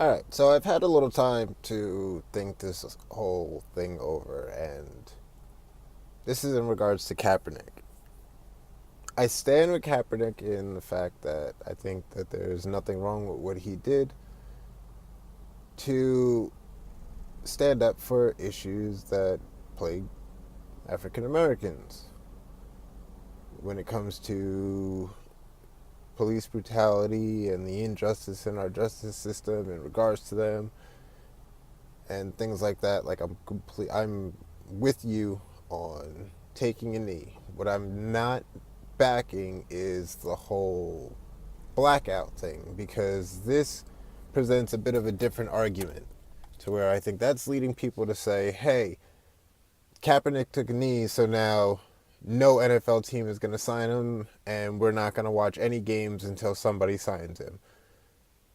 All right, so I've had a little time to think this whole thing over, and this is in regards to Kaepernick. I stand with Kaepernick in the fact that I think that there's nothing wrong with what he did to stand up for issues that plague African Americans when it comes to police brutality and the injustice in our justice system in regards to them and things like that. Like I'm with you on taking a knee. What I'm not backing is the whole blackout thing because this presents a bit of a different argument to where I think that's leading people to say, "Hey, Kaepernick took a knee, so now no NFL team is going to sign him, and we're not going to watch any games until somebody signs him."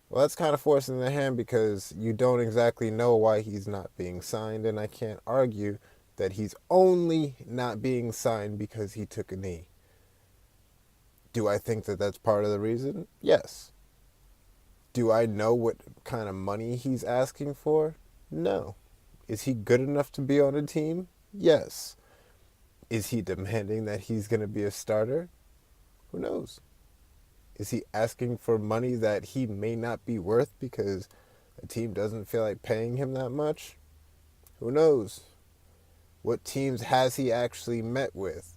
Well, that's kind of forcing the hand because you don't exactly know why he's not being signed, and I can't argue that he's only not being signed because he took a knee. Do I think that that's part of the reason? Yes. Do I know what kind of money he's asking for? No. Is he good enough to be on a team? Yes. Is he demanding that he's going to be a starter? Who knows? Is he asking for money that he may not be worth because a team doesn't feel like paying him that much? Who knows? What teams has he actually met with?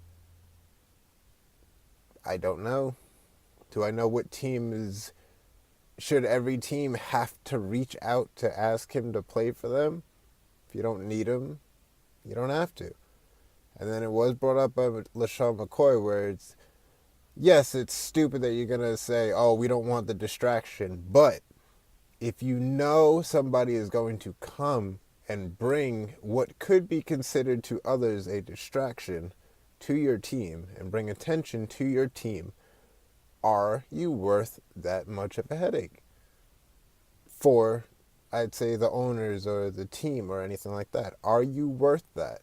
I don't know. Do I know what team is. Should every team have to reach out to ask him to play for them? If you don't need him, you don't have to. And then it was brought up by LaShawn McCoy where it's, yes, it's stupid that you're going to say, oh, we don't want the distraction. But if you know somebody is going to come and bring what could be considered to others a distraction to your team and bring attention to your team, are you worth that much of a headache for, I'd say, the owners or the team or anything like that? Are you worth that?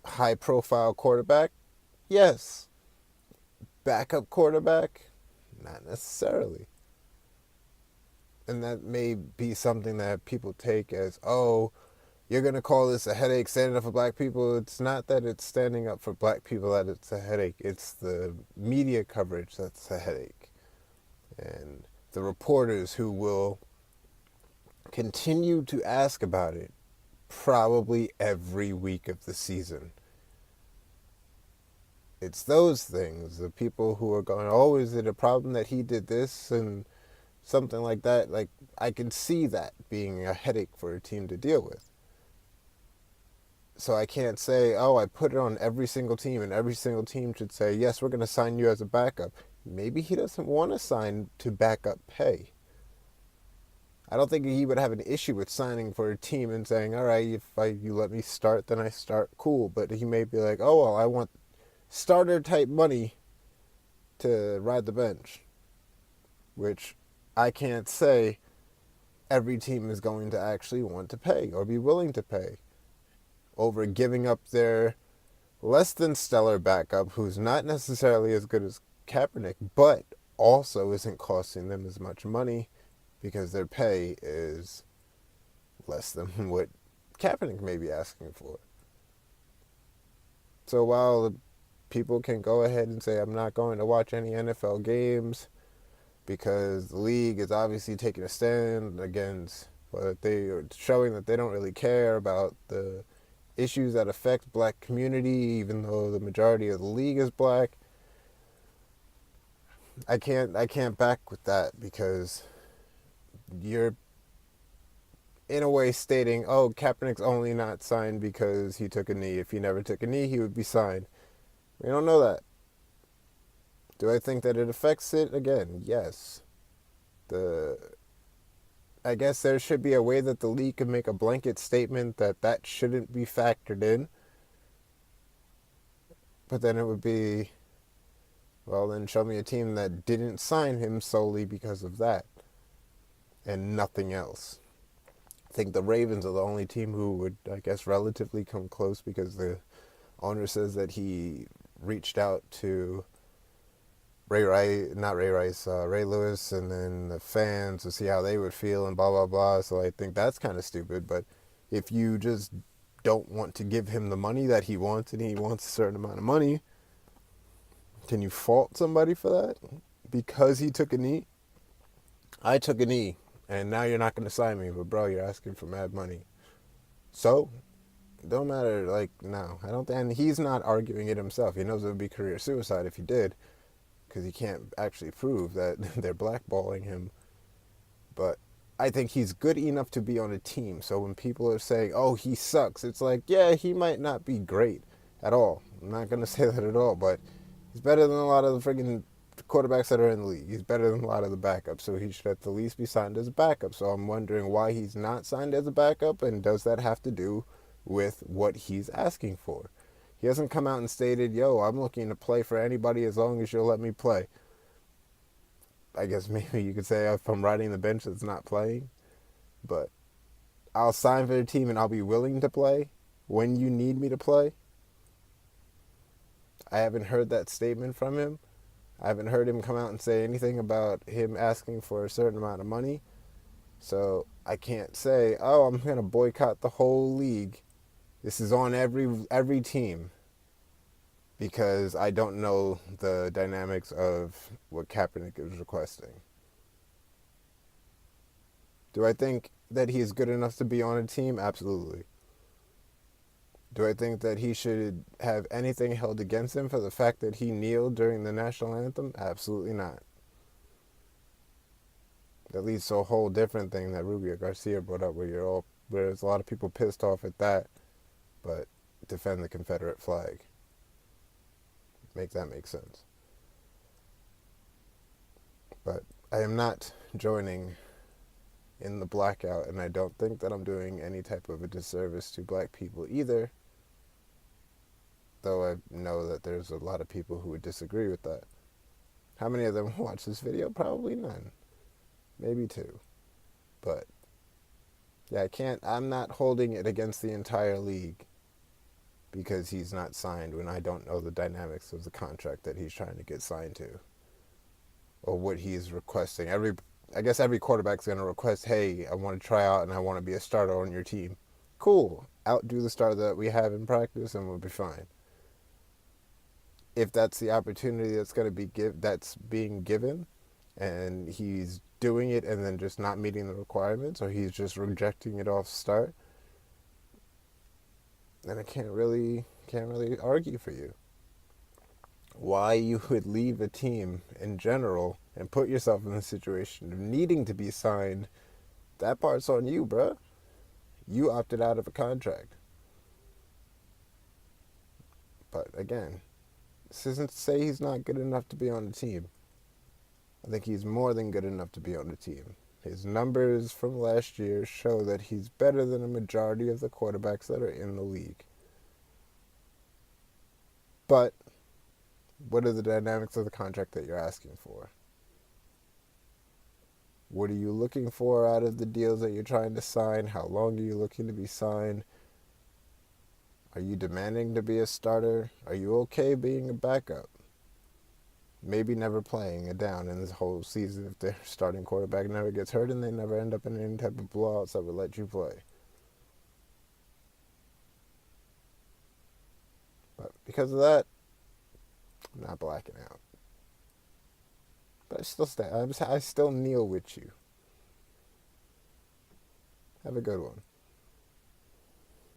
High profile quarterback? Yes. Backup quarterback? Not necessarily. And that may be something that people take as, oh, you're going to call this a headache standing up for black people. It's not that it's standing up for black people that it's a headache. It's the media coverage that's a headache. And the reporters who will continue to ask about it probably every week of the season. It's those things, the people who are going, oh, is it a problem that he did this and something like that? Like, I can see that being a headache for a team to deal with. So I can't say, oh, I put it on every single team, and every single team should say, yes, we're going to sign you as a backup. Maybe he doesn't want to sign to backup pay. I don't think he would have an issue with signing for a team and saying, all right, you let me start, then I start, cool. But he may be like, oh, well, I want starter type money to ride the bench, which I can't say every team is going to actually want to pay or be willing to pay over giving up their less than stellar backup who's not necessarily as good as Kaepernick, but also isn't costing them as much money because their pay is less than what Kaepernick may be asking for. So while people can go ahead and say, I'm not going to watch any NFL games because the league is obviously taking a stand against, but they are showing that they don't really care about the issues that affect black community, even though the majority of the league is black. I can't back with that because you're in a way stating, oh, Kaepernick's only not signed because he took a knee. If he never took a knee, he would be signed. We don't know that. Do I think that it affects it? Again, yes. The I guess there should be a way that the league can make a blanket statement that that shouldn't be factored in. But then it would be, well, then show me a team that didn't sign him solely because of that and nothing else. I think the Ravens are the only team who would, I guess, relatively come close because the owner says that he reached out to Ray Lewis, and then the fans to see how they would feel and blah blah blah. So I think that's kind of stupid. But if you just don't want to give him the money that he wants and he wants a certain amount of money, can you fault somebody for that? Because he took a knee? I took a knee, and now you're not going to sign me, but bro, you're asking for mad money. So, don't matter, like, no. I don't think, and he's not arguing it himself. He knows it would be career suicide if he did, because he can't actually prove that they're blackballing him. But I think he's good enough to be on a team. So when people are saying, oh, he sucks, it's like, yeah, he might not be great at all. I'm not going to say that at all, but he's better than a lot of the friggin' quarterbacks that are in the league. He's better than a lot of the backups, so he should at the least be signed as a backup. So I'm wondering why he's not signed as a backup, and does that have to do with what he's asking for? He hasn't come out and stated, yo, I'm looking to play for anybody as long as you'll let me play. I guess maybe you could say if I'm riding the bench that's not playing, but I'll sign for the team and I'll be willing to play when you need me to play. I haven't heard that statement from him. I haven't heard him come out and say anything about him asking for a certain amount of money. So I can't say, oh, I'm going to boycott the whole league. This is on every team, because I don't know the dynamics of what Kaepernick is requesting. Do I think that he is good enough to be on a team? Absolutely. Do I think that he should have anything held against him for the fact that he kneeled during the national anthem? Absolutely not. That leads to a whole different thing that Rubio Garcia brought up, where there's a lot of people pissed off at that, but defend the Confederate flag. Make that make sense. But I am not joining in the blackout, and I don't think that I'm doing any type of a disservice to black people either, though I know that there's a lot of people who would disagree with that. How many of them watch this video? Probably none. Maybe two. But yeah, I'm not holding it against the entire league because he's not signed when I don't know the dynamics of the contract that he's trying to get signed to, or what he's requesting. I guess every quarterback's going to request, hey, I want to try out and I want to be a starter on your team. Cool. Outdo the starter that we have in practice and we'll be fine. If that's the opportunity that's being given, and he's doing it and then just not meeting the requirements, or he's just rejecting it off start, then I can't really argue for you. Why you would leave a team in general and put yourself in the situation of needing to be signed, that part's on you, bruh. You opted out of a contract. But again, this isn't to say he's not good enough to be on the team. I think he's more than good enough to be on the team. His numbers from last year show that he's better than a majority of the quarterbacks that are in the league. But what are the dynamics of the contract that you're asking for? What are you looking for out of the deals that you're trying to sign? How long are you looking to be signed? Are you demanding to be a starter? Are you okay being a backup? Maybe never playing it down in this whole season if their starting quarterback never gets hurt and they never end up in any type of blowouts that would let you play. But because of that, I'm not blacking out. But I still kneel with you. Have a good one.